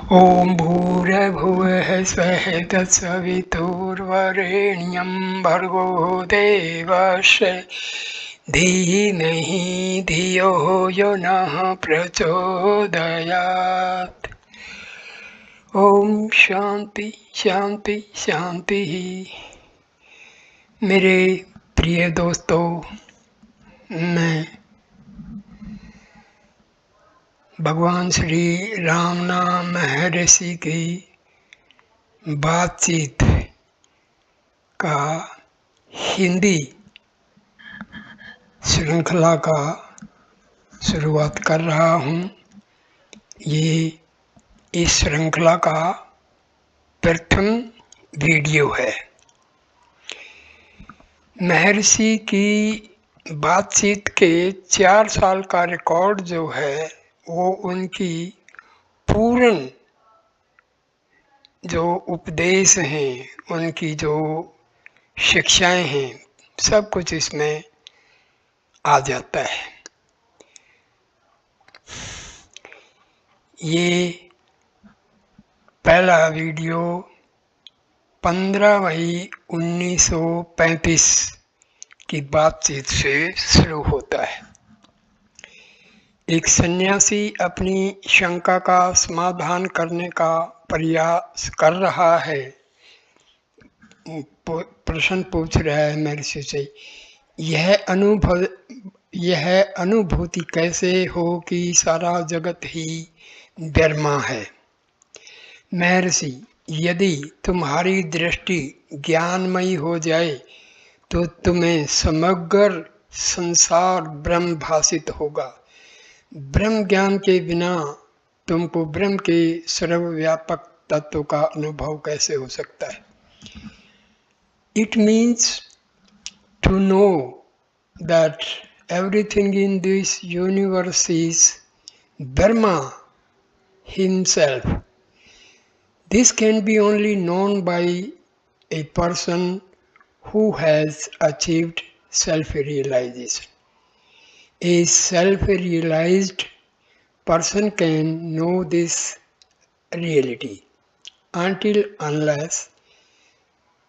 ॐ भूर्भुवः स्वः तत्सवितुर्वरेण्यं भर्गो देवस्य धीमहि धियो यो नः प्रचोदयात्। ओम शांति शांति शांति। मेरे प्रिय दोस्तों, मैं भगवान श्री राम नाम महर्षि की बातचीत का हिंदी श्रृंखला का शुरुआत कर रहा हूँ। ये इस श्रृंखला का प्रथम वीडियो है। महर्षि की बातचीत के 4 साल का रिकॉर्ड जो है वो उनकी पूर्ण जो उपदेश हैं, उनकी जो शिक्षाएं हैं, सब कुछ इसमें आ जाता है। ये पहला वीडियो 15 मई 1935 की बातचीत से शुरू होता है। एक सन्यासी अपनी शंका का समाधान करने का प्रयास कर रहा है। प्रश्न पूछ रहा है महर्षि से, यह अनुभूति कैसे हो कि सारा जगत ही ब्रह्मा है। महर्षि, यदि तुम्हारी दृष्टि ज्ञानमयी हो जाए तो तुम्हें समग्र संसार ब्रह्म भासित होगा। ब्रह्म ज्ञान के बिना तुमको ब्रह्म के सर्वव्यापक तत्व का अनुभव कैसे हो सकता है। It means to know that everything in this universe is Brahma himself. This can be only known by a person who has achieved self-realization. A self-realized person can know this reality. Until unless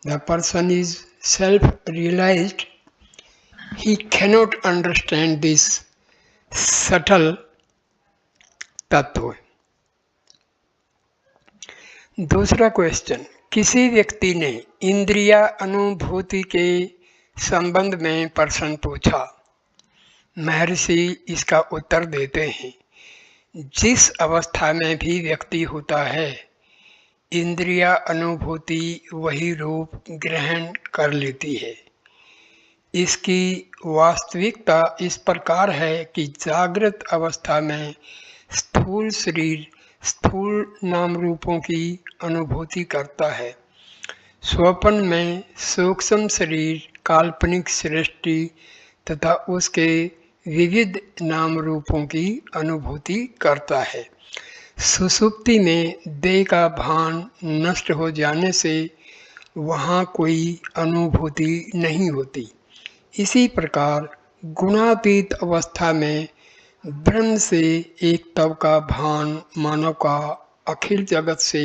the person is self-realized, he cannot understand this subtle तत्व। दूसरा question, किसी व्यक्ति ने इंद्रिया अनुभूति के संबंध में प्रश्न पूछा। महर्षि इसका उत्तर देते हैं, जिस अवस्था में भी व्यक्ति होता है, इंद्रिया अनुभूति वही रूप ग्रहण कर लेती है। इसकी वास्तविकता इस प्रकार है कि जागृत अवस्था में स्थूल शरीर स्थूल नाम रूपों की अनुभूति करता है। स्वप्न में सूक्ष्म शरीर काल्पनिक सृष्टि तथा उसके विविध नाम रूपों की अनुभूति करता है। सुषुप्ति में देह का भान नष्ट हो जाने से वहाँ कोई अनुभूति नहीं होती। इसी प्रकार गुणातीत अवस्था में ब्रह्म से एक तव का भान मानव का अखिल जगत से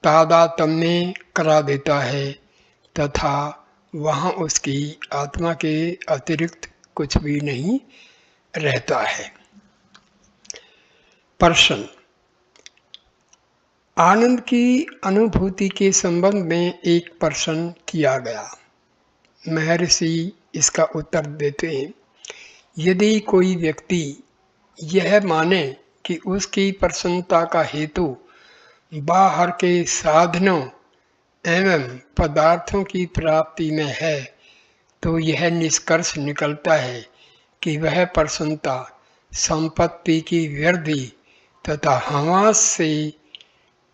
तादात्म्य करा देता है तथा वहाँ उसकी आत्मा के अतिरिक्त कुछ भी नहीं रहता है। प्रश्न, आनंद की अनुभूति के संबंध में एक प्रश्न किया गया। महर्षि इसका उत्तर देते हैं, यदि कोई व्यक्ति यह माने कि उसकी प्रसन्नता का हेतु बाहर के साधनों एवं पदार्थों की प्राप्ति में है, तो यह निष्कर्ष निकलता है कि वह प्रसन्नता संपत्ति की वृद्धि तथा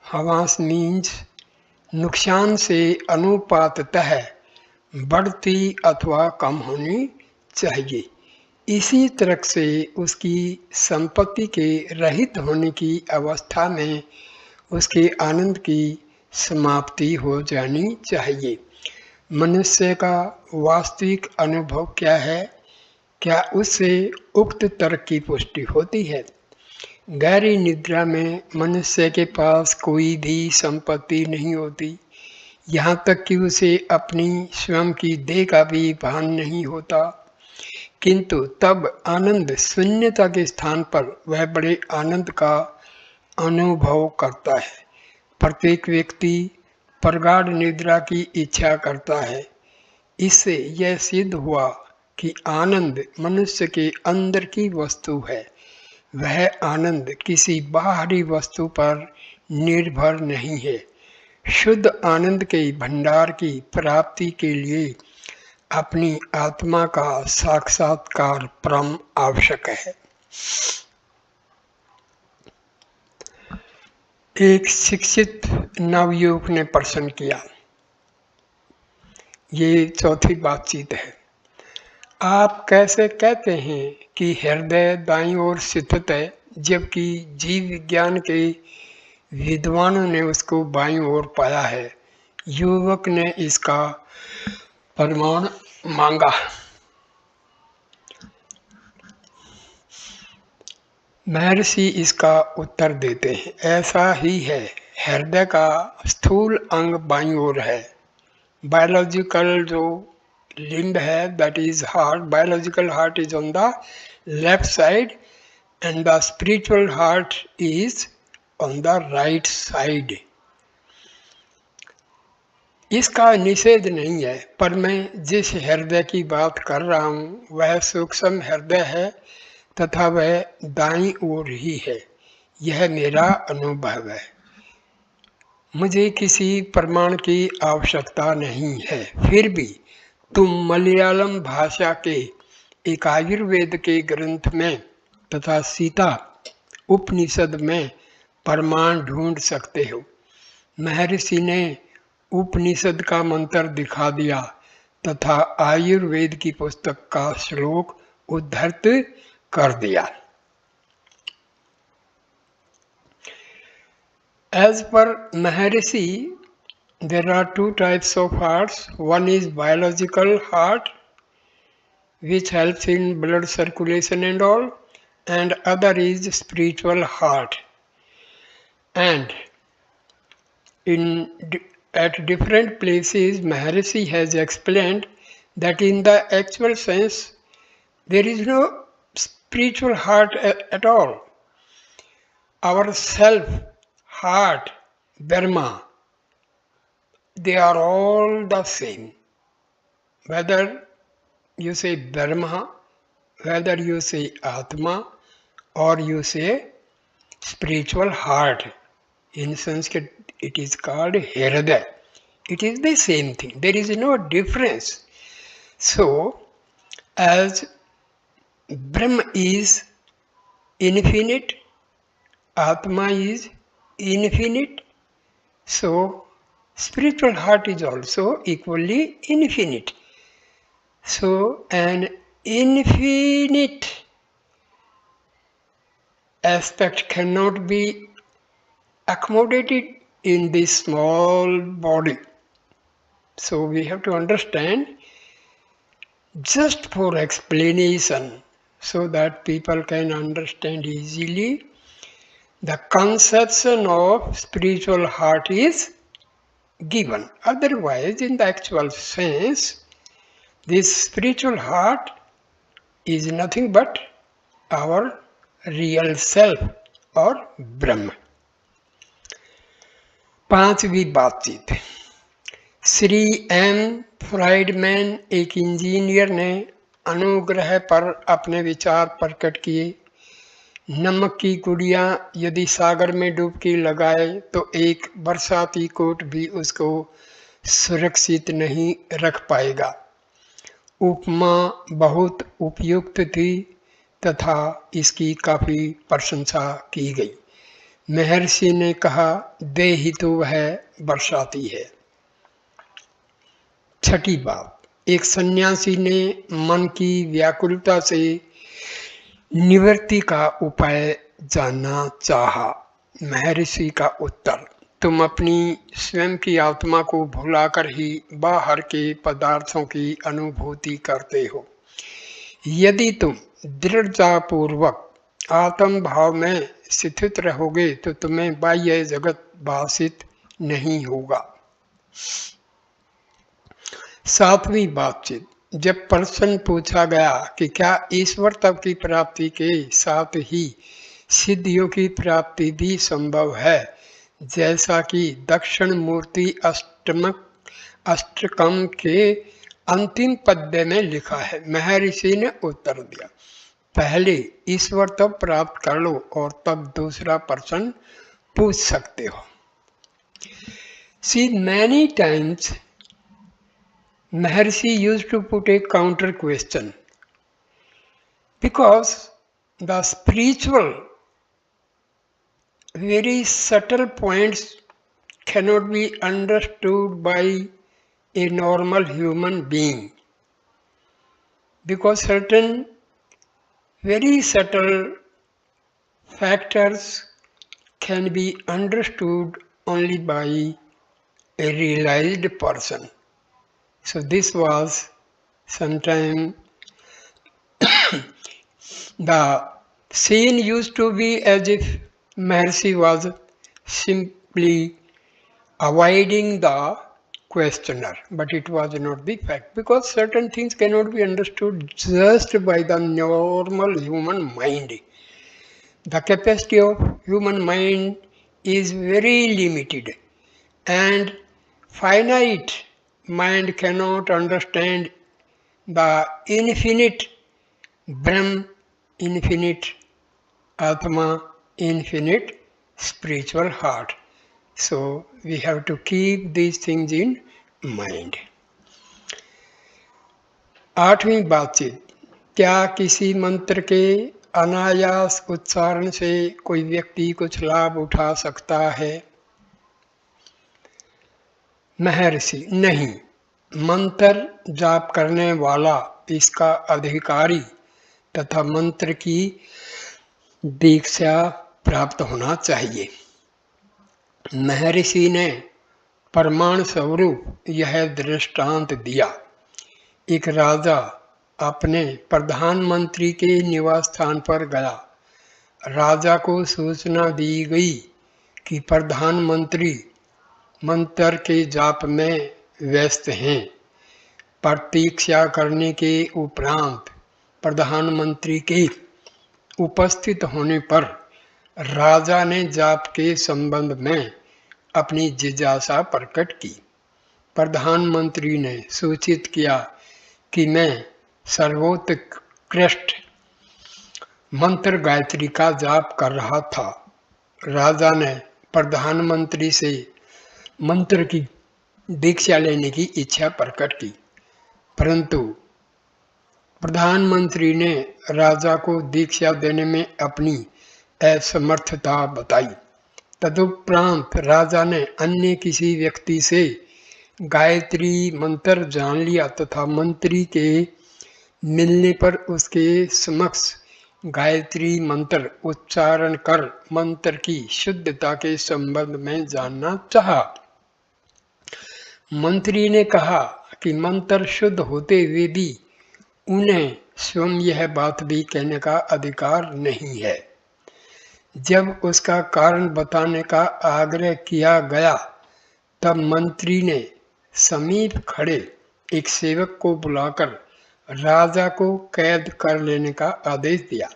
हवास मीन्स नुकसान से अनुपाततः बढ़ती अथवा कम होनी चाहिए। इसी तरह से उसकी संपत्ति के रहित होने की अवस्था में उसके आनंद की समाप्ति हो जानी चाहिए। मनुष्य का वास्तविक अनुभव क्या है? क्या उससे उक्त तर्क की पुष्टि होती है? गहरी निद्रा में मनुष्य के पास कोई भी संपत्ति नहीं होती, यहाँ तक कि उसे अपनी स्वयं की देह का भी भान नहीं होता। किंतु तब आनंद शून्यता के स्थान पर वह बड़े आनंद का अनुभव करता है। प्रत्येक व्यक्ति प्रगाढ़ निद्रा की इच्छा करता है। इससे यह सिद्ध हुआ कि आनंद मनुष्य के अंदर की वस्तु है। वह आनंद किसी बाहरी वस्तु पर निर्भर नहीं है। शुद्ध आनंद के भंडार की प्राप्ति के लिए अपनी आत्मा का साक्षात्कार परम आवश्यक है। एक शिक्षित नवयुवक ने प्रश्न किया, ये चौथी बातचीत है, आप कैसे कहते हैं कि हृदय दाईं ओर स्थित है, जबकि जीव विज्ञान के विद्वानों ने उसको बाईं ओर पाया है। युवक ने इसका प्रमाण मांगा। महर्षि इसका उत्तर देते हैं, ऐसा ही है। हृदय का स्थूल अंग बाईं ओर है। बायोलॉजिकल जो लिम्ब है, that is heart, biological heart is on the left side and the spiritual heart is on the right side. इसका निषेध नहीं है, पर मैं जिस हृदय की बात कर रहा हूँ वह सूक्ष्म हृदय है तथा वह दाईं ओर ही है। यह मेरा अनुभव है। मुझे किसी प्रमाण की आवश्यकता नहीं है। फिर भी तुम मलयालम भाषा के एक आयुर्वेद के ग्रंथ में तथा सीता उपनिषद में प्रमाण ढूंढ सकते हो। महर्षि ने उपनिषद का मंत्र दिखा दिया तथा आयुर्वेद की पुस्तक का श्लोक उद्धृत कर दिया। As per Maharishi, there are two types of hearts. One is biological heart, which helps in blood circulation and all, and other is spiritual heart. And at different places, Maharishi has explained that in the actual sense, there is no spiritual heart at all. Our self, heart, Brahma, they are all the same. Whether you say Brahma, whether you say Atma, or you say spiritual heart. In Sanskrit, it is called Hridaya. It is the same thing. There is no difference. So, as Brahma is infinite, Atma is infinite, so spiritual heart is also equally infinite. So an infinite aspect cannot be accommodated in this small body. So we have to understand, just for explanation, so that people can understand easily, the conception of spiritual heart is given. Otherwise, in the actual sense, this spiritual heart is nothing but our real self or Brahma. पांचवी बातचीत। Shri M Friedman एक engineer ने अनुग्रह पर अपने विचार प्रकट किए। नमक की गुड़िया यदि सागर में डुबकी लगाए तो एक बरसाती कोट भी उसको सुरक्षित नहीं रख पाएगा। उपमा बहुत उपयुक्त थी तथा इसकी काफ़ी प्रशंसा की गई। महर्षि ने कहा, देहि तो वह बरसाती है। छठी बात, एक सन्यासी ने मन की व्याकुलता से निवृत्ति का उपाय जानना चाहा। महर्षि का उत्तर, तुम अपनी स्वयं की आत्मा को भुलाकर ही बाहर के पदार्थों की अनुभूति करते हो। यदि तुम दृढ़तापूर्वक आत्म भाव में स्थित रहोगे तो तुम्हें बाह्य जगत भाषित नहीं होगा। 7वीं बातचीत। जब प्रश्न पूछा गया कि क्या ईश्वर तत्व की प्राप्ति के साथ ही सिद्धियों की प्राप्ति भी संभव है, जैसा कि दक्षिण मूर्ति अष्टकम के अंतिम पद्य में लिखा है, महर्षि ने उत्तर दिया, पहले ईश्वर तत्व प्राप्त कर लो और तब दूसरा प्रश्न पूछ सकते हो। See, many times Maharshi used to put a counter question because the spiritual, very subtle points cannot be understood by a normal human being, because certain very subtle factors can be understood only by a realized person. So this was sometime the scene used to be as if Maharshi was simply avoiding the questioner, but it was not the fact, because certain things cannot be understood just by the normal human mind. The capacity of human mind is very limited, and finite mind cannot understand the infinite Brahm, infinite Atma, infinite spiritual heart. So we have to keep these things in mind. 8वीं बातचीत। क्या किसी मंत्र के अनायास उच्चारण से कोई व्यक्ति कुछ लाभ उठा सकता है? महर्षि, नहीं, मंत्र जाप करने वाला इसका अधिकारी तथा मंत्र की दीक्षा प्राप्त होना चाहिए। महर्षि ने प्रमाण स्वरूप यह दृष्टांत दिया। एक राजा अपने प्रधानमंत्री के निवास स्थान पर गया। राजा को सूचना दी गई कि प्रधानमंत्री मंत्र के जाप में व्यस्त हैं। प्रतीक्षा करने के उपरांत प्रधानमंत्री के उपस्थित होने पर राजा ने जाप के संबंध में अपनी जिज्ञासा प्रकट की। प्रधानमंत्री ने सूचित किया कि मैं सर्वोत्कृष्ट मंत्र गायत्री का जाप कर रहा था। राजा ने प्रधानमंत्री से मंत्र की दीक्षा लेने की इच्छा प्रकट की, परंतु प्रधानमंत्री ने राजा को दीक्षा देने में अपनी असमर्थता बताई। तदुपरांत राजा ने अन्य किसी व्यक्ति से गायत्री मंत्र जान लिया तथा मंत्री के मिलने पर उसके समक्ष गायत्री मंत्र उच्चारण कर मंत्र की शुद्धता के संबंध में जानना चाहा। मंत्री ने कहा कि मंत्र शुद्ध होते हुए भी उन्हें स्वयं यह बात भी कहने का अधिकार नहीं है। जब उसका कारण बताने का आग्रह किया गया तब मंत्री ने समीप खड़े एक सेवक को बुलाकर राजा को कैद कर लेने का आदेश दिया।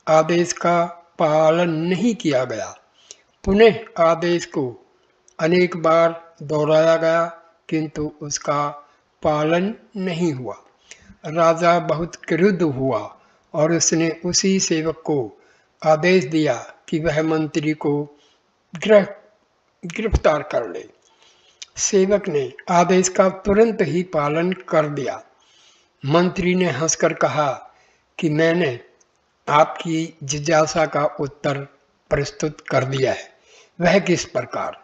आदेश का पालन नहीं किया गया। पुनः आदेश को अनेक बार दोहराया गया, किंतु उसका पालन नहीं हुआ। राजा बहुत क्रुद्ध हुआ और उसने उसी सेवक को आदेश दिया कि वह मंत्री को गिरफ्तार कर ले। सेवक ने आदेश का तुरंत ही पालन कर दिया। मंत्री ने हंसकर कहा कि मैंने आपकी जिज्ञासा का उत्तर प्रस्तुत कर दिया है। वह किस प्रकार?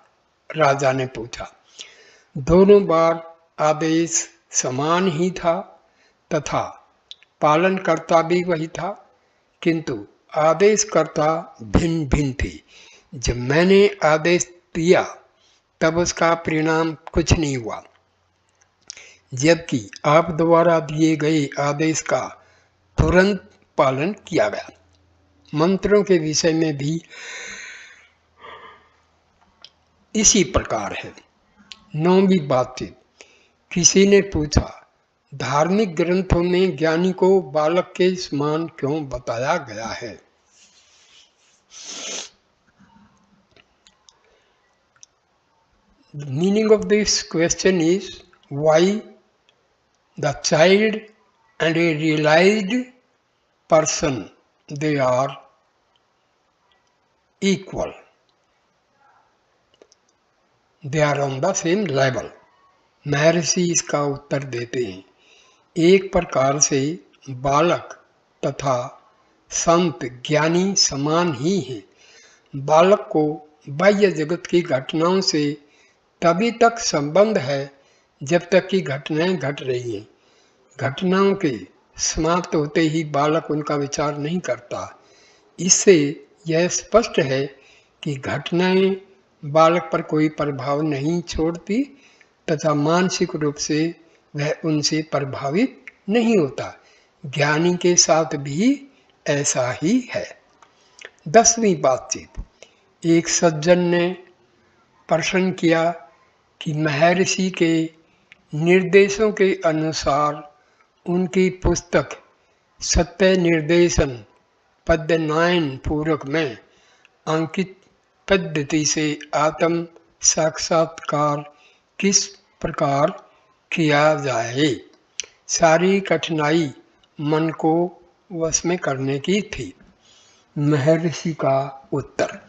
राजा ने पूछा। दोनों बार आदेश समान ही था तथा पालनकर्ता भी वही था, किंतु आदेशकर्ता भिन्न भिन्न थी। जब मैंने आदेश दिया तब उसका परिणाम कुछ नहीं हुआ, जबकि आप द्वारा दिए गए आदेश का तुरंत पालन किया गया। मंत्रों के विषय में भी इसी प्रकार है। 9वीं बातचीत। किसी ने पूछा, धार्मिक ग्रंथों में ज्ञानी को बालक के समान क्यों बताया गया है? The meaning of this question is why the child and a realized person, they are equal. They are on the same level. महर्षि इसका उत्तर देते हैं, एक प्रकार से बालक तथा संत ज्ञानी समान ही हैं। बालक को बाह्य जगत की घटनाओं से तभी तक संबंध है जब तक कि घटनाएं घट रही हैं। घटनाओं के समाप्त होते ही बालक उनका विचार नहीं करता। इससे यह स्पष्ट है कि घटनाएं बालक पर कोई प्रभाव नहीं छोड़ती तथा मानसिक रूप से वह उनसे प्रभावित नहीं होता। ज्ञानी के साथ भी ऐसा ही है। 10वीं बातचीत। एक सज्जन ने प्रश्न किया कि महर्षि के निर्देशों के अनुसार उनकी पुस्तक सत्य निर्देशन पद्य 9 पूरक में अंकित पद्धति से आत्म साक्षात्कार किस प्रकार किया जाए। सारी कठिनाई मन को वश में करने की थी। महर्षि का उत्तर,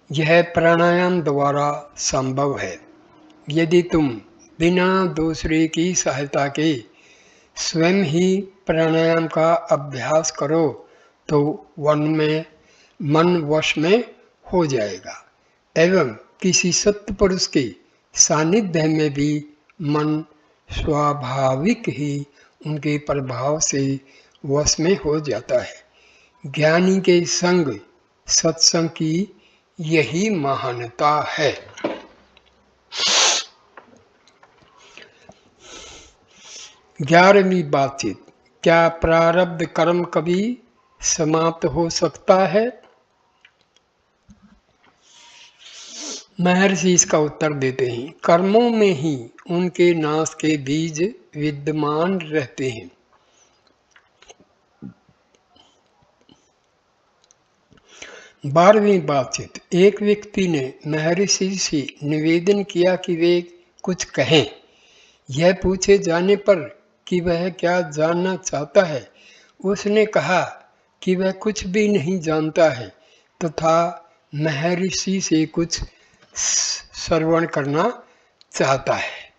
यह प्राणायाम द्वारा संभव है। यदि तुम बिना दूसरे की सहायता के स्वयं ही प्राणायाम का अभ्यास करो तो मन वश में हो जाएगा एवं किसी सत्य पुरुष के सानिध्य में भी मन स्वाभाविक ही उनके प्रभाव से वश में हो जाता है। ज्ञानी के संग सत्संग की यही महानता है। 11वीं बातचीत। क्या प्रारब्ध कर्म कभी समाप्त हो सकता है? महर्षि इसका उत्तर देते हैं, कर्मों में ही उनके नाश के बीज विद्यमान रहते हैं। 12वीं बातचीत। एक व्यक्ति ने महर्षि से निवेदन किया कि वे कुछ कहें। यह पूछे जाने पर कि वह क्या जानना चाहता है, उसने कहा कि वह कुछ भी नहीं जानता है तथा महर्षि से कुछ श्रवण करना चाहता है।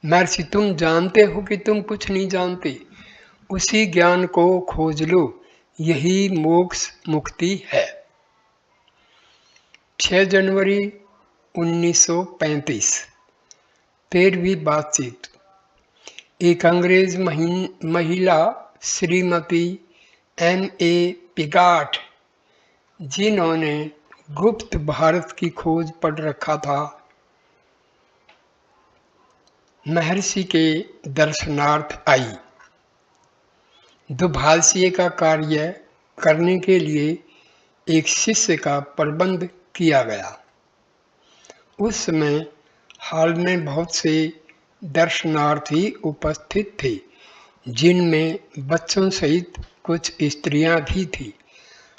महर्षि, तुम जानते हो कि तुम कुछ नहीं जानते, उसी ज्ञान को खोज लो, यही मोक्ष मुक्ति है। 6 जनवरी 1935। 13वीं बातचीत। एक अंग्रेज महिला श्रीमती M.A. पिगाट, जिन्होंने गुप्त भारत की खोज पढ़ रखा था, महर्षि के दर्शनार्थ आई। दुभाषिए का कार्य करने के लिए एक शिष्य का प्रबंध किया गया। उस समय हाल में बहुत से दर्शनार्थी उपस्थित थे, जिनमें बच्चों सहित कुछ स्त्रियां भी थीं।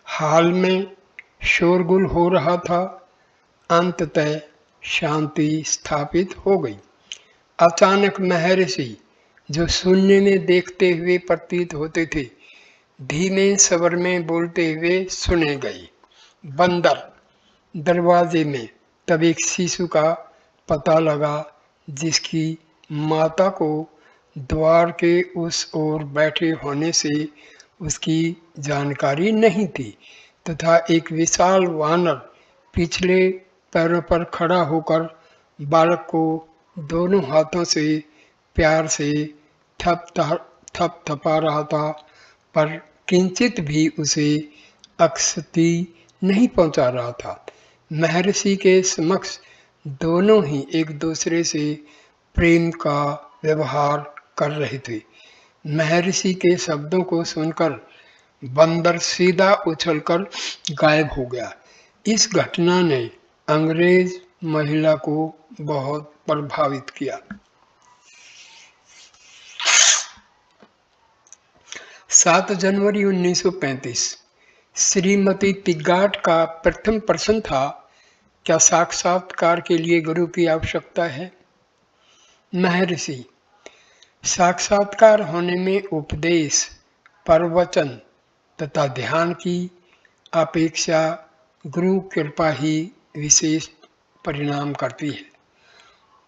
हाल में शोरगुल हो रहा था। अंततः शांति स्थापित हो गई। अचानक महर्षि, जो शून्य में देखते हुए प्रतीत होते थे, धीमे स्वर में बोलते हुए सुने गए। बंदर दरवाजे में तब एक शिशु का पता लगा, जिसकी माता को द्वार के उस ओर बैठे होने से उसकी जानकारी नहीं थी तथा एक विशाल वानर पिछले पैरों पर खड़ा होकर बालक को दोनों हाथों से प्यार से थपथपा रहा था, पर किंचित भी उसे क्षति नहीं पहुंचा रहा था। महर्षि के समक्ष दोनों ही एक दूसरे से प्रेम का व्यवहार कर रहे थे। महर्षि के शब्दों को सुनकर बंदर सीधा उछलकर गायब हो गया। इस घटना ने अंग्रेज महिला को बहुत प्रभावित किया। 7 जनवरी 1935 श्रीमती पिगाट का प्रथम प्रश्न था, क्या साक्षात्कार के लिए गुरु की आवश्यकता है? महर्षि, साक्षात्कार होने में उपदेश, प्रवचन तथा ध्यान की अपेक्षा गुरु कृपा ही विशेष परिणाम करती है।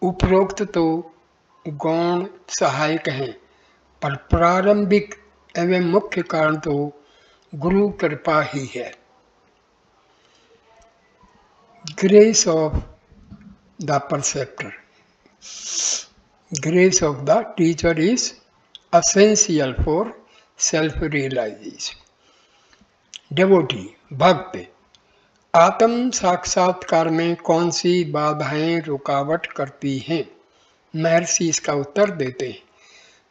उपरोक्त तो गौण सहायक हैं, पर प्रारंभिक एवं मुख्य कारण तो गुरु कृपा ही है। Grace of the परसेप्टर, grace of the teacher is essential for self-realization. Devotee, भक्त, आत्म साक्षात्कार में कौन सी बाधाएं रुकावट करती हैं? महर्षि इसका उत्तर देते हैं,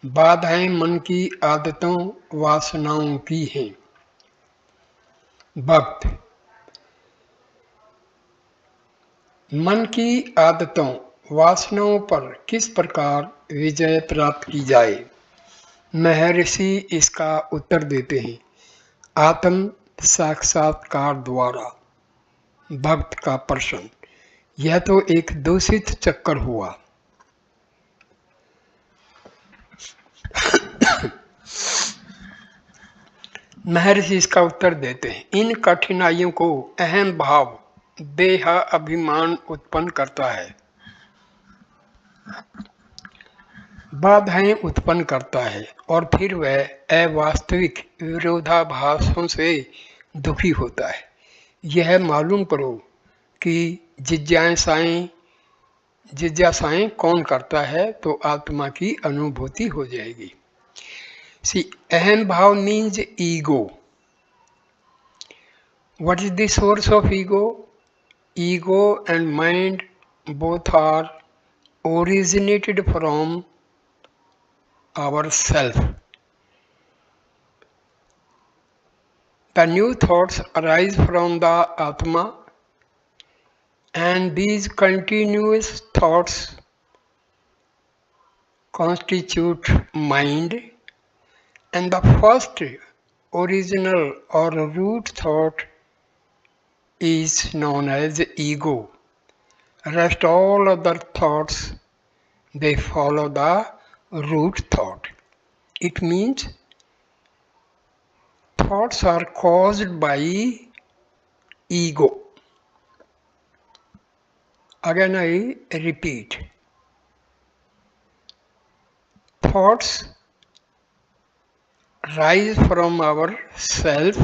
बाधाएं मन की आदतों वासनाओं की हैं। भक्त, मन की आदतों वासनाओं पर किस प्रकार विजय प्राप्त की जाए? महर्षि इसका उत्तर देते हैं, आत्म साक्षात्कार द्वारा। भक्त का प्रश्न, यह तो एक दूषित चक्कर हुआ। महर्षि इसका उत्तर देते हैं, इन कठिनाइयों को अहम भाव, देह अभिमान उत्पन्न करता है, बाधाएं उत्पन्न करता है और फिर वह अवास्तविक विरोधाभासों से दुखी होता है। यह मालूम करो कि जिज्ञासाएं कौन करता है, तो आत्मा की अनुभूति हो जाएगी। अहम भाव means ego. What is the source of ego? Ego and mind both are originated from our self. The new thoughts arise from the Atma, and these continuous thoughts constitute mind, and the first original or root thought is known as ego. Rest all other thoughts, they follow the root thought. It means thoughts are caused by ego. Again I repeat, thoughts rise from our self.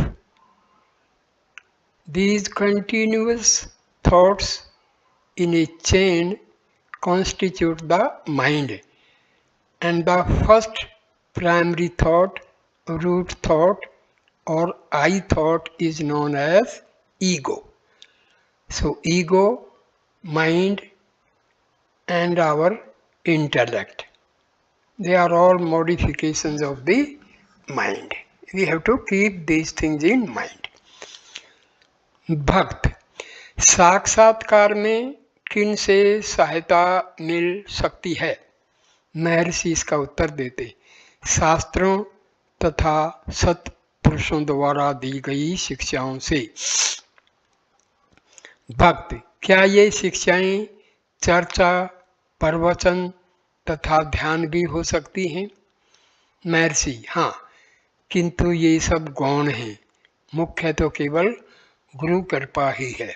These continuous thoughts in a chain constitute the mind, and the first primary thought, root thought or I thought is known as ego. So ego, mind and our intellect, they are all modifications of the mind. We have to keep these things in mind. भक्त, साक्षात्कार में किन से सहायता मिल सकती है? महर्षि इसका उत्तर देते, शास्त्रों तथा सत्पुरुषों द्वारा दी गई शिक्षाओं से। भक्त, क्या ये शिक्षाएं चर्चा, प्रवचन तथा ध्यान भी हो सकती हैं? महर्षि, हाँ, किंतु ये सब गौण हैं, मुख्य तो केवल गुरु कृपा ही है।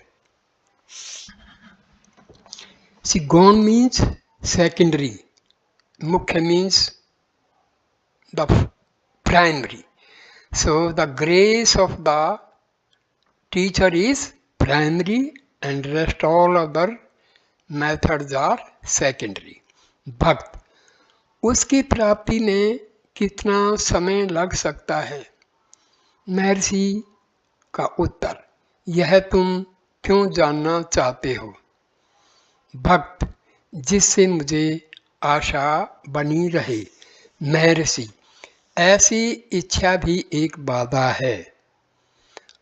See, gone means secondary, mukhya means the primary. So the grace of the teacher is primary and rest all other methods are secondary. भक्त, उसकी प्राप्ति में कितना समय लग सकता है? महर्षि का उत्तर, यह तुम क्यों जानना चाहते हो? भक्त, जिससे मुझे आशा बनी रहे। महर्षि, ऐसी इच्छा भी एक बाधा है।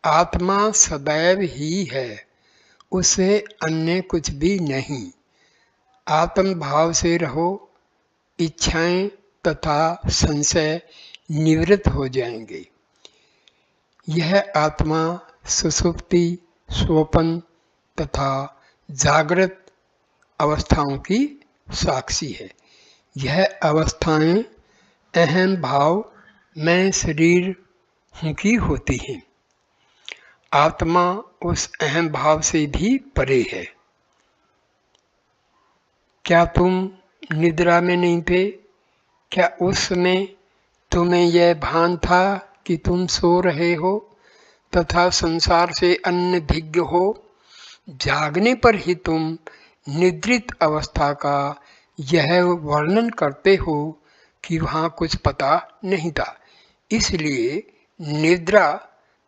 आत्मा सदैव ही है, उसे अन्य कुछ भी नहीं। आत्म भाव से रहो, इच्छाएं तथा संशय निवृत्त हो जाएंगे। यह आत्मा सुषुप्ति, स्वप्न तथा जागृत अवस्थाओं की साक्षी है। यह अवस्थाएं अहम भाव मैं शरीर हूँ की होती हैं। आत्मा उस अहम भाव से भी परे है। क्या तुम निद्रा में नहीं थे? क्या उस समय तुम्हें यह भान था कि तुम सो रहे हो तथा संसार से अनभिज्ञ हो? जागने पर ही तुम निद्रित अवस्था का यह वर्णन करते हो कि वहाँ कुछ पता नहीं था। इसलिए निद्रा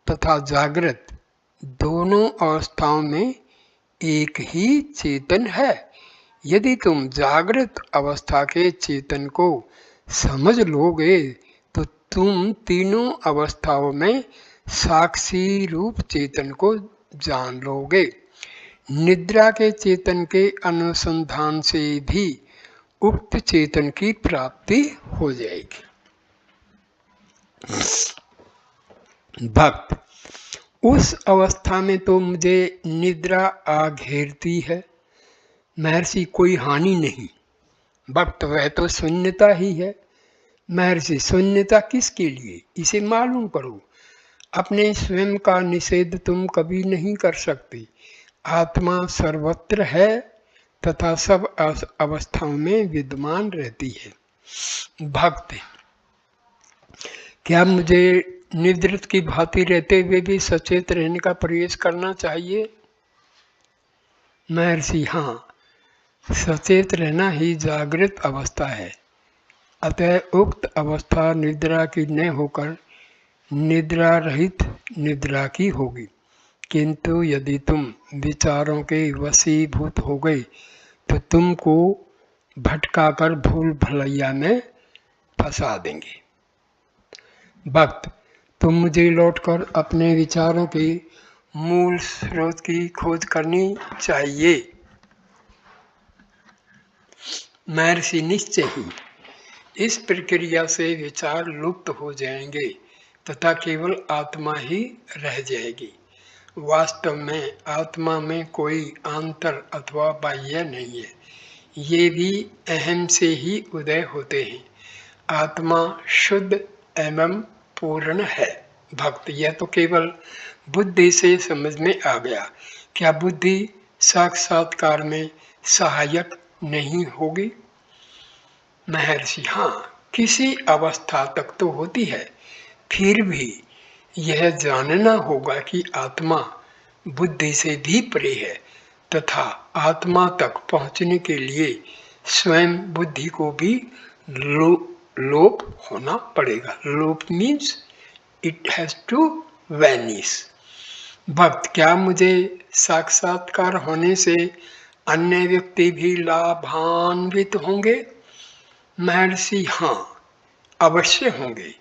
तथा जागृत दोनों अवस्थाओं में एक ही चेतन है। यदि तुम जागृत अवस्था के चेतन को समझ लोगे तो तुम तीनों अवस्थाओं में साक्षी रूप चेतन को जान लोगे। निद्रा के चेतन के अनुसंधान से भी उक्त चेतन की प्राप्ति हो जाएगी। भक्त, उस अवस्था में तो मुझे निद्रा आ घेरती है। महर्षि, कोई हानि नहीं। भक्त, वह तो शून्यता ही है। महर्षि, शून्यता किसके लिए? इसे मालूम करो। अपने स्वयं का निषेध तुम कभी नहीं कर सकते। आत्मा सर्वत्र है तथा सब अवस्थाओं में विद्यमान रहती है। भक्त, क्या मुझे निद्रित की भांति रहते हुए भी सचेत रहने का प्रयास करना चाहिए? महर्षि, हाँ, सचेत रहना ही जागृत अवस्था है। अतः उक्त अवस्था निद्रा की न होकर निद्रा रहित निद्रा की होगी। किंतु यदि तुम विचारों के वशीभूत हो गए तो तुमको भटकाकर भूल भलैया में फंसा देंगे। भक्त, तुम मुझे लौटकर अपने विचारों के मूल स्रोत की खोज करनी चाहिए। महर्षि, निश्चय ही। इस प्रक्रिया से विचार लुप्त हो जाएंगे तथा केवल आत्मा ही रह जाएगी। वास्तव में आत्मा में कोई आंतर अथवा बाह्य नहीं है। ये भी अहम से ही उदय होते हैं। आत्मा शुद्ध एवं पूर्ण है। भक्त, यह तो केवल बुद्धि से समझ में आ गया। क्या बुद्धि साक्षात्कार में सहायक नहीं होगी? महर्षि, हाँ, किसी अवस्था तक तो होती है। फिर भी यह जानना होगा कि आत्मा बुद्धि से भी परे है तथा आत्मा तक पहुंचने के लिए स्वयं बुद्धि को भी लोप होना पड़ेगा। लोप means it has to vanish. भक्त, क्या मुझे साक्षात्कार होने से अन्य व्यक्ति भी लाभान्वित होंगे? महर्षि, हाँ, अवश्य होंगे।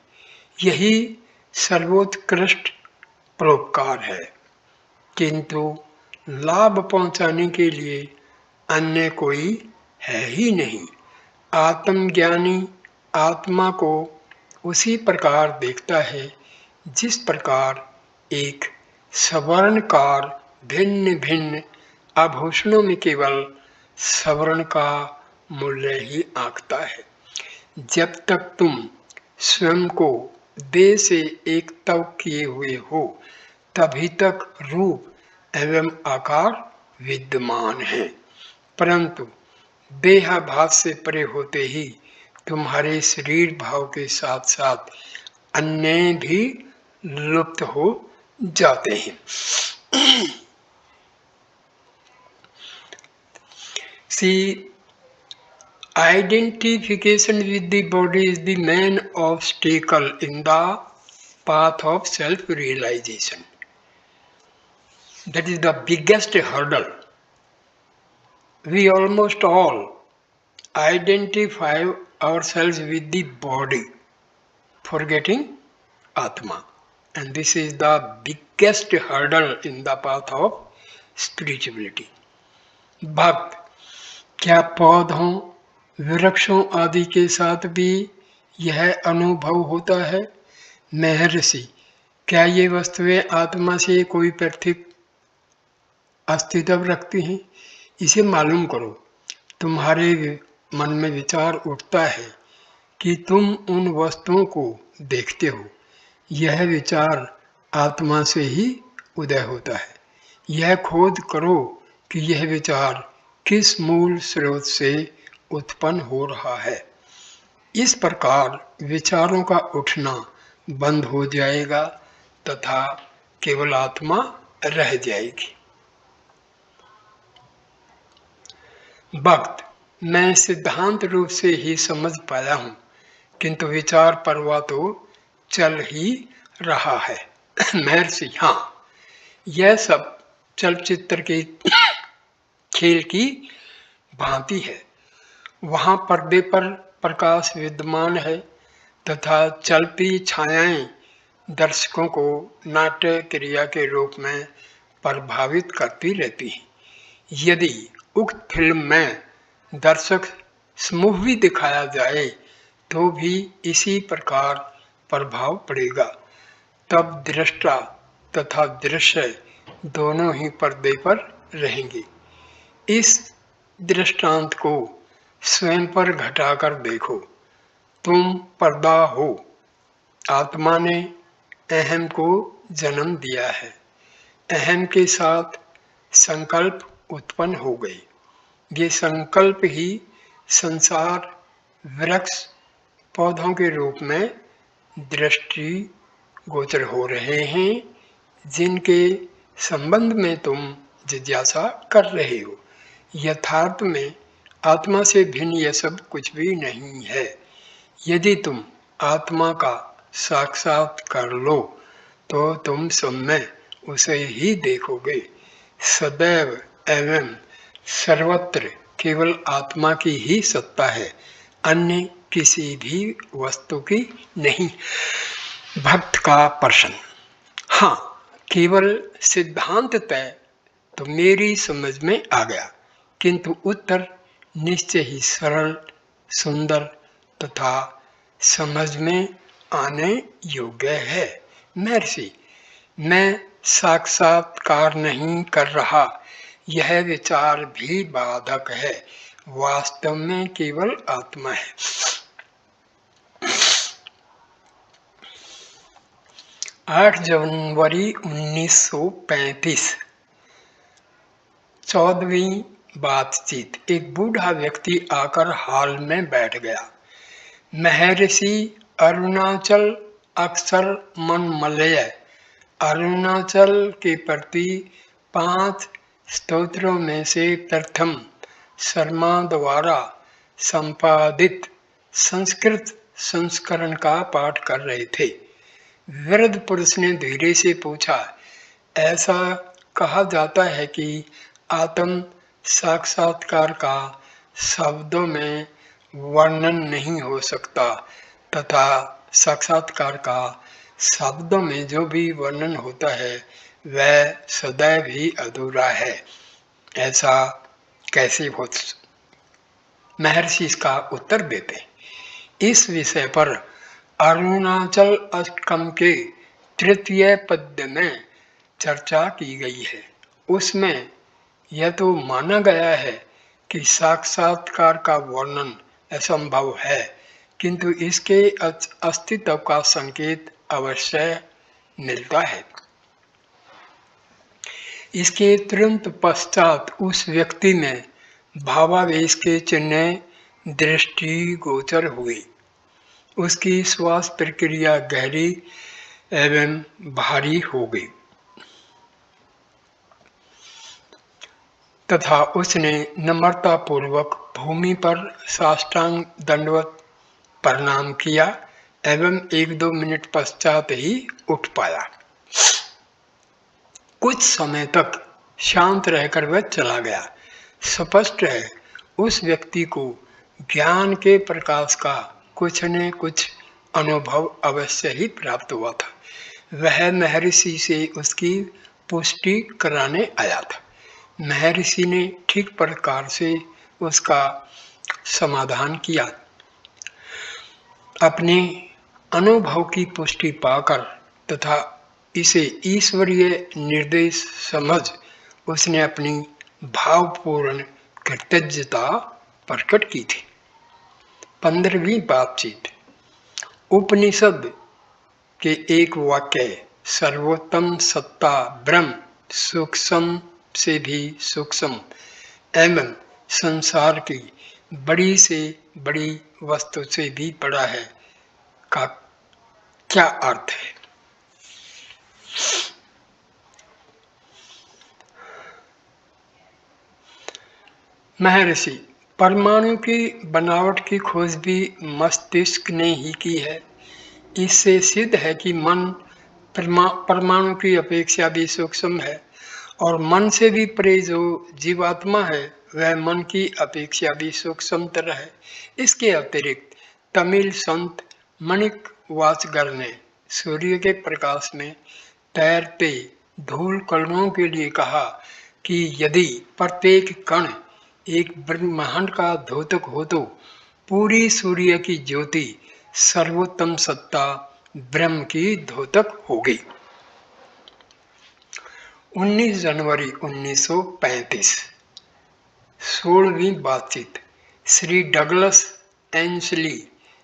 यही सर्वोत्कृष्ट परोपकार है। किंतु लाभ पहुंचाने के लिए अन्य कोई है ही नहीं। आत्मज्ञानी आत्मा को उसी प्रकार देखता है जिस प्रकार एक सवर्णकार भिन्न भिन्न आभूषणों में केवल सवर्ण का मूल्य ही आंकता है। जब तक तुम स्वयं को देह से एक तव किए हुए हो तभी तक रूप एवं आकार विद्यमान है, परंतु देहाभास से परे होते ही तुम्हारे शरीर भाव के साथ साथ अन्य भी लुप्त हो जाते हैं। See, identification with the body is the main obstacle in the path of self-realization. That is the biggest hurdle. We almost all identify ourselves with the body forgetting Atma. And this is the biggest hurdle in the path of spirituality. भक्त, क्या पौधों, वृक्षों आदि के साथ भी यह अनुभव होता है? महर्षि, क्या ये वस्तुएं आत्मा से कोई पृथक अस्तित्व रखती हैं? इसे मालूम करो। तुम्हारे मन में विचार उठता है कि तुम उन वस्तुओं को देखते हो। यह विचार आत्मा से ही उदय होता है। यह खोज करो कि यह विचार किस मूल स्रोत से उत्पन्न हो रहा है। इस प्रकार विचारों का उठना बंद हो जाएगा तथा केवल आत्मा रह जाएगी। भक्त, मैं सिद्धांत रूप से ही समझ पाया हूँ, किंतु विचार परवा तो चल ही रहा है। महर्षि, हाँ, यह सब चलचित्र के खेल की भांति है। वहाँ पर्दे पर प्रकाश विद्यमान है तथा चलती छायाएं दर्शकों को नाट्य क्रिया के रूप में प्रभावित करती रहती हैं। यदि उक्त फिल्म में दर्शक समूह भी दिखाया जाए तो भी इसी प्रकार प्रभाव पड़ेगा। तब दृष्टा तथा दृश्य दोनों ही पर्दे पर रहेंगे। इस दृष्टांत को स्वयं पर घटाकर देखो। तुम पर्दा हो। आत्मा ने अहम को जन्म दिया है। अहम के साथ संकल्प उत्पन्न हो गए। ये संकल्प ही संसार, वृक्ष, पौधों के रूप में दृष्टि गोचर हो रहे हैं, जिनके संबंध में तुम जिज्ञासा कर रहे हो। यथार्थ में आत्मा से भिन्न यह सब कुछ भी नहीं है। यदि तुम आत्मा का साक्षात कर लो तो तुम सब में उसे ही देखोगे। सदैव एवं सर्वत्र केवल आत्मा की ही सत्ता है, अन्य किसी भी वस्तु की नहीं। भक्त का प्रश्न, हाँ, केवल सिद्धांत तय तो मेरी समझ में आ गया, किंतु उत्तर निश्चय ही सरल, सुंदर तथा समझ में आने योग्य है। महर्षि, मैं साक्षात्कार नहीं कर रहा, यह विचार भी बाधक है। वास्तव में केवल आत्मा है। 8 जनवरी 1935। 14वीं बातचीत। एक बूढ़ा व्यक्ति आकर हॉल में बैठ गया। महर्षि, अरुणाचल अक्षर मन मलय अरुणाचल के प्रति 5 स्तोत्रों में से प्रथम शर्मा द्वारा संपादित संस्कृत संस्करण का पाठ कर रहे थे। वृद्ध पुरुष ने धीरे से पूछा, ऐसा कहा जाता है कि आत्म साक्षात्कार का शब्दों में वर्णन नहीं हो सकता तथा साक्षात्कार का शब्दों में जो भी वर्णन होता है वह सदैव ही अधूरा है। ऐसा कैसे हो? महर्षि इसका उत्तर देते, इस विषय पर अरुणाचल अष्टकम के 3य पद्य में चर्चा की गई है। उसमें यह तो माना गया है कि साक्षात्कार का वर्णन असंभव है, किंतु इसके अस्तित्व का संकेत अवश्य मिलता है। इसके तुरंत पश्चात उस व्यक्ति में भावावेश के चिन्ह दृष्टि गोचर हुए। उसकी श्वास प्रक्रिया गहरी एवं भारी हो गई तथा उसने नम्रता पूर्वक भूमि पर साष्टांग दंडवत प्रणाम किया एवं 1-2 मिनट पश्चात ही उठ पाया। कुछ समय तक शांत रहकर वह चला गया। स्पष्ट है, उस व्यक्ति को ज्ञान के प्रकाश का कुछ न कुछ अनुभव अवश्य ही प्राप्त हुआ था। वह महर्षि से उसकी पुष्टि कराने आया था। महर्षि ने ठीक प्रकार से उसका समाधान किया। अपने अनुभव की पुष्टि पाकर तथा इसे ईश्वरीय निर्देश समझ उसने अपनी भावपूर्ण कृतज्ञता प्रकट की थी। 15वीं बातचीत। उपनिषद के एक वाक्य सर्वोत्तम सत्ता ब्रह्म सूक्ष्म से भी सूक्ष्म एवं संसार की बड़ी से बड़ी वस्तु से भी बड़ा है का क्या अर्थ है? महर्षि, परमाणु की बनावट की खोज भी मस्तिष्क ने ही की है। इससे सिद्ध है कि मन परमाणु की अपेक्षा भी सूक्ष्म है और मन से भी परे जो जीवात्मा है वह मन की अपेक्षा भी सूक्ष्मतर है। इसके अतिरिक्त तमिल संत माणिक वाचगर ने सूर्य के प्रकाश में तैरते धूल कणों के लिए कहा कि यदि प्रत्येक कण एक ब्रह्मांड का द्योतक हो तो पूरी सूर्य की ज्योति सर्वोत्तम सत्ता ब्रह्म की द्योतक होगी। 19 जनवरी 1935। 16वीं बातचीत। श्री डगलस एंसली,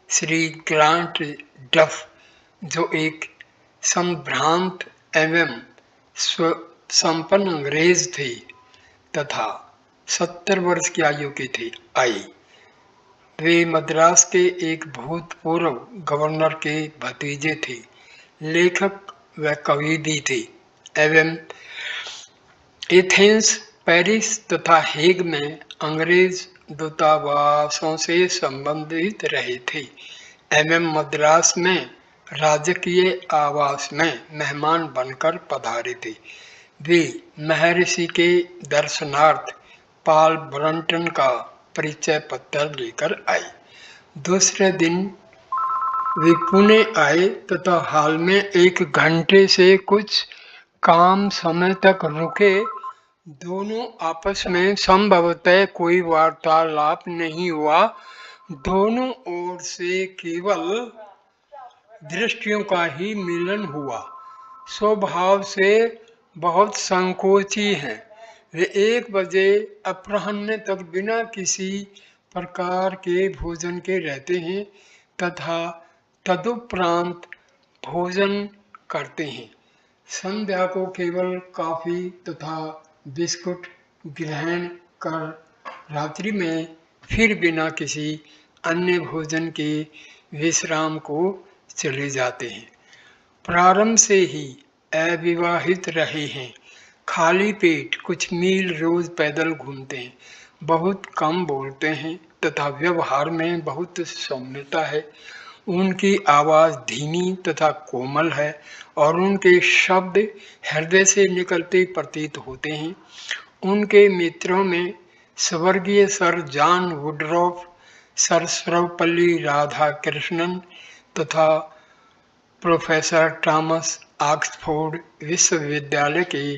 श्री ग्रांट डफ, जो एक संभ्रांत एवं संपन्न अंग्रेज थे तथा 70 वर्ष की आयु की थी, आई। वे मद्रास के एक भूतपूर्व गवर्नर के भतीजे थे, लेखक व कवि भी थे एवं एथेंस, पेरिस तथा हेग में अंग्रेज दूतावासों से संबंधित रहे थे एवं मद्रास में राजकीय आवास में मेहमान बनकर पधारे थे। वे महर्षि के दर्शनार्थ पॉल ब्रंटन का परिचय पत्र लेकर आए। दूसरे दिन वे पुणे आए तथा हाल में 1 घंटे से कुछ काम समय तक रुके। दोनों आपस में संभवतः कोई वार्तालाप नहीं हुआ। दोनों ओर से केवल दृष्टियों का ही मिलन हुआ। स्वभाव से बहुत संकोची हैं। वे 1 बजे अपराह्न तक बिना किसी प्रकार के भोजन के रहते हैं तथा तदुपरांत भोजन करते हैं। संध्या को केवल कॉफी तथा बिस्कुट ग्रहण कर रात्रि में फिर बिना किसी अन्य भोजन के विश्राम को चले जाते हैं। प्रारंभ से ही अविवाहित रहे हैं। खाली पेट कुछ मील रोज पैदल घूमते हैं। बहुत कम बोलते हैं तथा व्यवहार में बहुत सौम्यता है। उनकी आवाज़ धीमी तथा कोमल है और उनके शब्द हृदय से निकलते प्रतीत होते हैं। उनके मित्रों में स्वर्गीय sir John Woodroffe, sir Sarvepalli Radhakrishnan तथा प्रोफेसर थॉमस ऑक्सफोर्ड विश्वविद्यालय के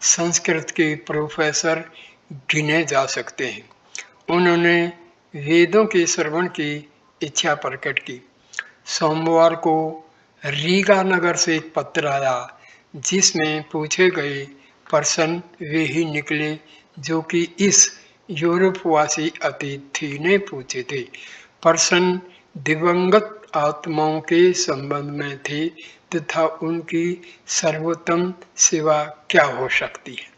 संस्कृत के प्रोफेसर गिने जा सकते हैं। उन्होंने वेदों के श्रवण की इच्छा प्रकट की। सोमवार को रीगा नगर से एक पत्र आया जिसमें पूछे गए प्रश्न वे ही निकले जो कि इस यूरोपवासी अतिथि ने पूछे थे। प्रश्न दिवंगत आत्माओं के संबंध में थे तथा उनकी सर्वोत्तम सेवा क्या हो सकती है।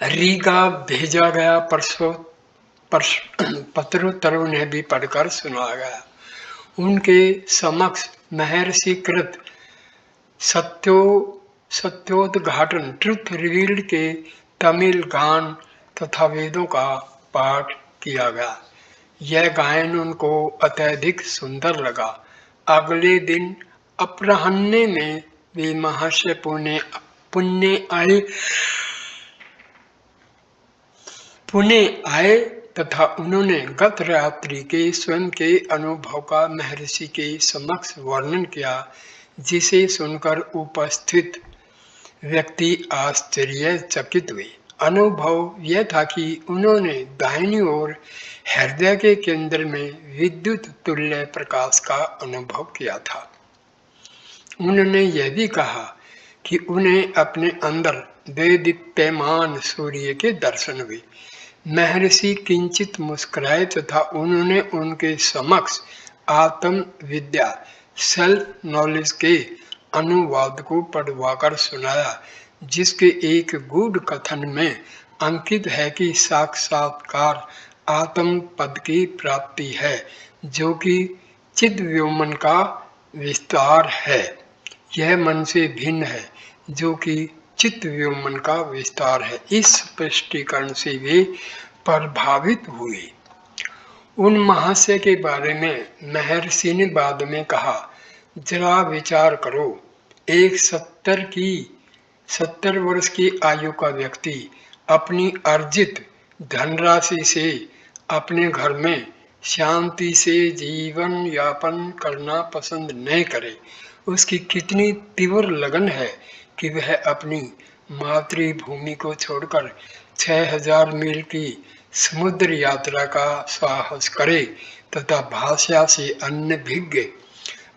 रीगा भेजा गया पत्रोत्तर उन्हें भी पढ़कर सुनाया गया। उनके समक्ष महर्षि कृत सत्योद्घाटन ट्रुथ रिवील्ड के तमिल गान तथा वेदों का पाठ किया गया। यह गायन उनको अत्यधिक सुंदर लगा। अगले दिन अपराह्न में वे महर्षि पुणे आए तथा उन्होंने गत रात्रि के स्वयं के अनुभव का महर्षि के समक्ष वर्णन किया, जिसे सुनकर उपस्थित व्यक्ति आश्चर्यचकित हुए। अनुभव यह था कि उन्होंने दाहिनी ओर हृदय के केंद्र में विद्युत तुल्य प्रकाश का अनुभव किया था। उन्होंने यह भी कहा कि उन्हें अपने अंदर देदीप्यमान सूर्य के दर्शन हुए। महर्षि किंचित मुस्कुराए तथा उन्होंने उनके समक्ष आत्म विद्या सेल्फ नॉलेज के अनुवाद को पढ़वाकर सुनाया, जिसके एक गूढ़ कथन में अंकित है कि साक्षात्कार आत्म पद की प्राप्ति है, जो कि चिद्व्योमन का विस्तार है। यह मन से भिन्न है, जो कि चित्व्योमन का विस्तार है। इस स्पष्टीकरण से वे प्रभावित हुए। उन महाशय के बारे में महर्षि ने बाद में कहा, जरा विचार करो, एक 70 वर्ष की आयु का व्यक्ति अपनी अर्जित धनराशि से अपने घर में शांति से जीवन यापन करना पसंद नहीं करे। उसकी कितनी तीव्र लगन है कि वह अपनी मातृभूमि को छोड़कर 6000 मील की समुद्र यात्रा का साहस करे तथा भाषा से अन्न भिज्ञ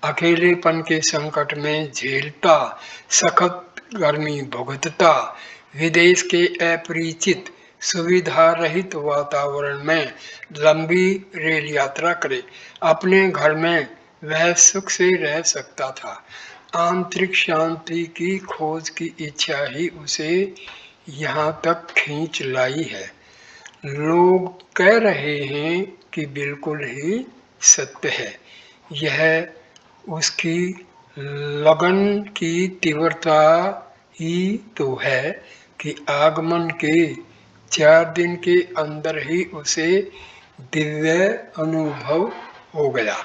अकेलेपन के संकट में झेलता, सख्त गर्मी भुगतता, विदेश के अपरिचित सुविधा रहित वातावरण में लंबी रेल यात्रा करे। अपने घर में वह सुख से रह सकता था। आंतरिक शांति की खोज की इच्छा ही उसे यहाँ तक खींच लाई है। लोग कह रहे हैं कि बिल्कुल ही सत्य है। यह उसकी लगन की तीव्रता ही तो है कि आगमन के 4 दिन के अंदर ही उसे दिव्य अनुभव हो गया।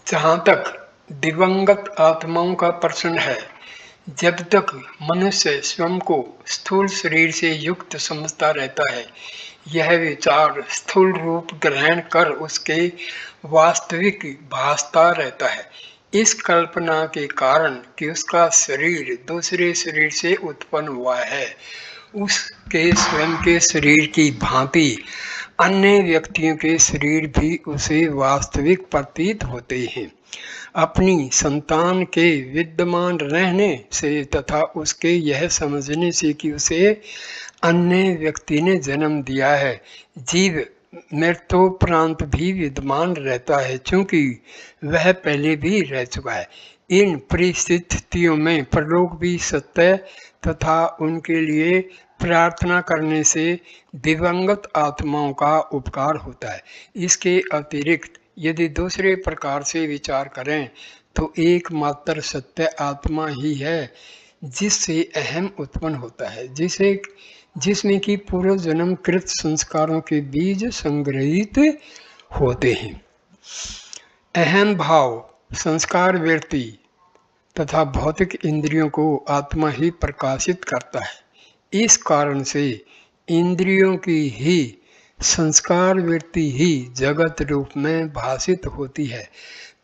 जहाँ तक दिवंगत आत्माओं का प्रश्न है, जब तक मनुष्य स्वयं को स्थूल शरीर से युक्त समझता रहता है, यह विचार स्थूल रूप ग्रहण कर उसके वास्तविक भासता रहता है। इस कल्पना के कारण कि उसका शरीर दूसरे शरीर से उत्पन्न हुआ है, उसके स्वयं के शरीर की भांति अन्य व्यक्तियों के शरीर भी उसे वास्तविक प्रतीत होते हैं। अपनी संतान के विद्यमान रहने से तथा उसके यह समझने से कि उसे अन्य व्यक्ति ने जन्म दिया है, जीव मृत्योपरांत भी विद्यमान रहता है, क्योंकि वह पहले भी रह चुका है। इन परिस्थितियों में परलोक भी सत्य तथा उनके लिए प्रार्थना करने से दिवंगत आत्माओं का उपकार होता है। इसके अतिरिक्त यदि दूसरे प्रकार से विचार करें तो एकमात्र सत्य आत्मा ही है जिससे अहम उत्पन्न होता है, जिसमें कि पूर्व जन्म कृत संस्कारों के बीज संग्रहित होते हैं। अहम भाव, संस्कार वृत्ति तथा भौतिक इंद्रियों को आत्मा ही प्रकाशित करता है। इस कारण से इंद्रियों की ही संस्कार वृत्ति ही जगत रूप में भाषित होती है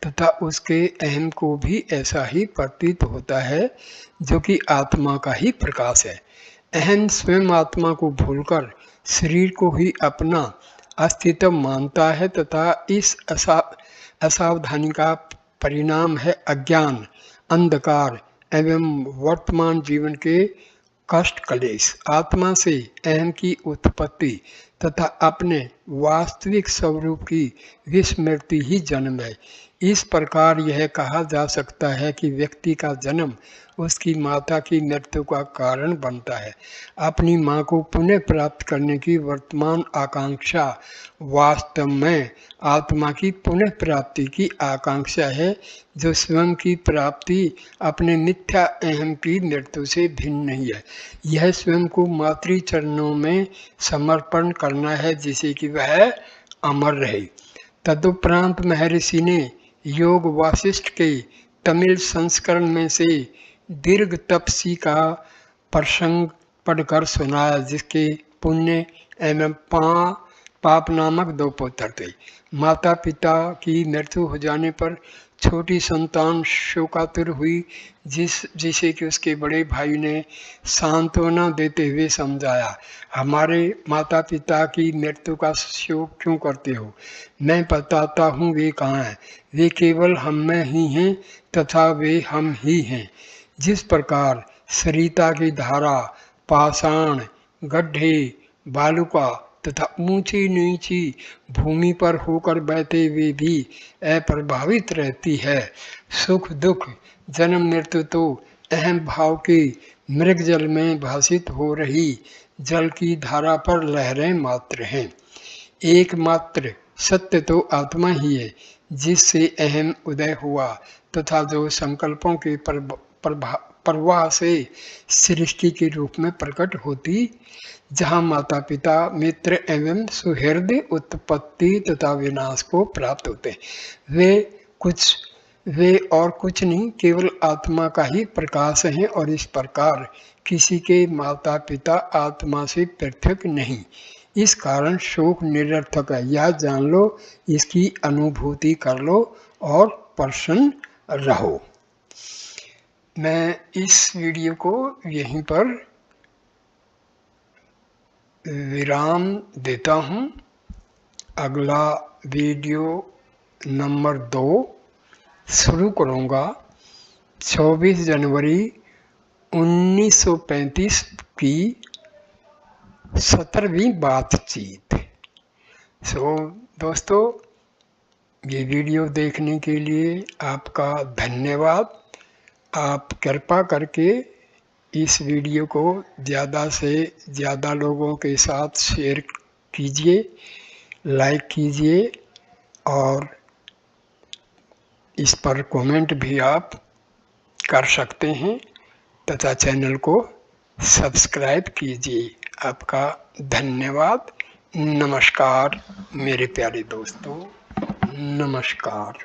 तथा उसके अहम को भी ऐसा ही प्रतीत होता है, जो कि आत्मा का ही प्रकाश है। अहम स्वयं आत्मा को भूलकर शरीर को ही अपना अस्तित्व मानता है तथा इस असावधानी का परिणाम है अज्ञान, अंधकार एवं वर्तमान जीवन के कष्ट क्लेश। आत्मा से अहम की उत्पत्ति तथा अपने वास्तविक स्वरूप की विस्मृति ही जन्म है। इस प्रकार यह कहा जा सकता है कि व्यक्ति का जन्म उसकी माता की मृत्यु का कारण बनता है। अपनी माँ को पुनः प्राप्त करने की वर्तमान आकांक्षा वास्तव में आत्मा की पुनः प्राप्ति की आकांक्षा है, जो स्वयं की प्राप्ति अपने मिथ्या अहम की मृत्यु से भिन्न नहीं है। यह स्वयं को मातृ चरणों में समर्पण करना है, जिसे कि वह अमर रहे। तदुपरांत महर्षि ने योग वासिष्ठ के तमिल संस्करण में से दीर्घ तपसी का प्रसंग पढ़कर सुनाया, जिसके पुण्य एवं पाप नामक 2 पुत्र थे। माता पिता की मृत्यु हो जाने पर छोटी संतान शोकातुर हुई, जिसे कि उसके बड़े भाई ने सांत्वना देते हुए समझाया, हमारे माता पिता की मृत्यु का शोक क्यों करते हो? मैं बताता हूँ वे कहाँ हैं। वे केवल हम में ही हैं तथा वे हम ही हैं। जिस प्रकार सरिता की धारा पाषाण, गड्ढे, बालुका तथा ऊंची नीची भूमि पर होकर बहते हुए भी अप्रभावित रहती है, सुख दुख जन्म मृत्यु तो अहम भाव के मृग जल में भासित हो रही जल की धारा पर लहरें मात्र हैं। एकमात्र सत्य तो आत्मा ही है, जिससे अहम उदय हुआ तथा जो संकल्पों के प्रवाह से सृष्टि के रूप में प्रकट होती, जहाँ माता पिता मित्र एवं सुहृद उत्पत्ति तथा विनाश को प्राप्त होते हैं। वे और कुछ नहीं, केवल आत्मा का ही प्रकाश है और इस प्रकार किसी के माता पिता आत्मा से पृथक नहीं। इस कारण शोक निरर्थक है, यह जान लो, इसकी अनुभूति कर लो और प्रसन्न रहो। मैं इस वीडियो को यहीं पर विराम देता हूँ। अगला वीडियो नंबर 2 शुरू करूँगा 24 जनवरी 1935 की 17वीं बातचीत। दोस्तों, ये वीडियो देखने के लिए आपका धन्यवाद। आप कृपा करके इस वीडियो को ज़्यादा से ज़्यादा लोगों के साथ शेयर कीजिए, लाइक कीजिए और इस पर कमेंट भी आप कर सकते हैं तथा चैनल को सब्सक्राइब कीजिए। आपका धन्यवाद। नमस्कार मेरे प्यारे दोस्तों, नमस्कार।